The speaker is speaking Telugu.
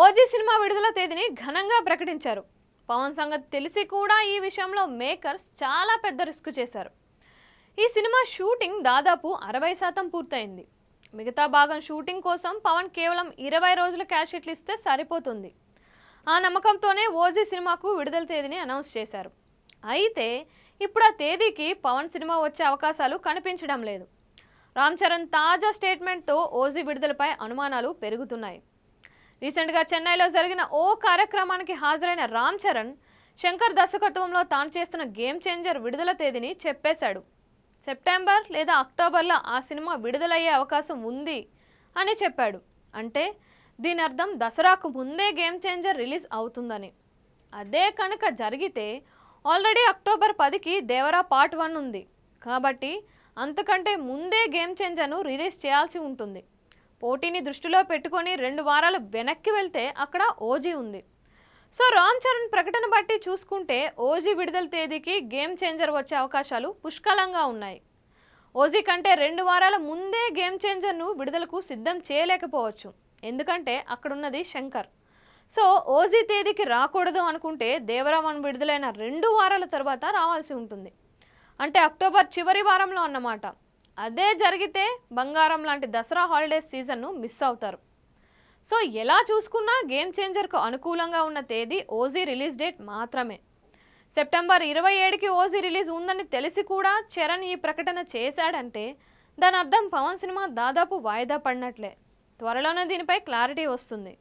ఓజీ సినిమా విడుదల తేదీని ఘనంగా ప్రకటించారు. పవన్ సంగతి తెలిసి కూడా ఈ విషయంలో మేకర్స్ చాలా పెద్ద రిస్క్ చేశారు. ఈ సినిమా షూటింగ్ దాదాపు 60% పూర్తయింది. మిగతా భాగం షూటింగ్ కోసం పవన్ కేవలం 20 రోజుల క్యాష్ షీట్లు ఇస్తే సరిపోతుంది. ఆ నమ్మకంతోనే ఓజీ సినిమాకు విడుదల తేదీని అనౌన్స్ చేశారు. అయితే ఇప్పుడు ఆ తేదీకి పవన్ సినిమా వచ్చే అవకాశాలు కనిపించడం లేదు. రామ్ చరణ్ తాజా స్టేట్మెంట్తో ఓజీ విడుదలపై అనుమానాలు పెరుగుతున్నాయి. రీసెంట్గా చెన్నైలో జరిగిన ఓ కార్యక్రమానికి హాజరైన రామ్ చరణ్ శంకర్ దర్శకత్వంలో తాను చేస్తున్న గేమ్ చేంజర్ విడుదల తేదీని చెప్పేశాడు. సెప్టెంబర్ లేదా అక్టోబర్లో ఆ సినిమా విడుదలయ్యే అవకాశం ఉంది అని చెప్పాడు. అంటే దీని అర్థం దసరాకు ముందే గేమ్ చేంజర్ రిలీజ్ అవుతుందని. అదే కనుక జరిగితే ఆల్రెడీ అక్టోబర్ 10కి దేవరా పార్ట్ 1 ఉంది. కాబట్టి అంతకంటే ముందే గేమ్ చేంజర్ను రిలీజ్ చేయాల్సి ఉంటుంది. పోటీని దృష్టిలో పెట్టుకొని 2 వారాలు వెనక్కి వెళ్తే అక్కడ ఓజీ ఉంది. సో రామ్ చరణ్ ప్రకటన బట్టి చూసుకుంటే ఓజీ విడుదల తేదీకి గేమ్ చేంజర్ వచ్చే అవకాశాలు పుష్కలంగా ఉన్నాయి. ఓజీ కంటే 2 వారాల ముందే గేమ్ చేంజర్ను విడుదలకు సిద్ధం చేయలేకపోవచ్చు. ఎందుకంటే అక్కడున్నది శంకర్. సో ఓజీ తేదీకి రాకూడదు అనుకుంటే దేవరా 1 విడుదలైన 2 వారాల తర్వాత రావాల్సి ఉంటుంది. అంటే అక్టోబర్ చివరి వారంలో అన్నమాట. అదే జరిగితే బంగారం లాంటి దసరా హాలిడేస్ సీజన్ను మిస్ అవుతారు. సో ఎలా చూసుకున్నా గేమ్ చేంజర్కు అనుకూలంగా ఉన్న తేదీ ఓజీ రిలీజ్ డేట్ మాత్రమే. సెప్టెంబర్ 27కి ఓజీ రిలీజ్ ఉందని తెలిసి కూడా చరణ్ ఈ ప్రకటన చేశాడంటే దాని అర్థం పవన్ సినిమా దాదాపు వాయిదా పడినట్లే. త్వరలోనే దీనిపై క్లారిటీ వస్తుంది.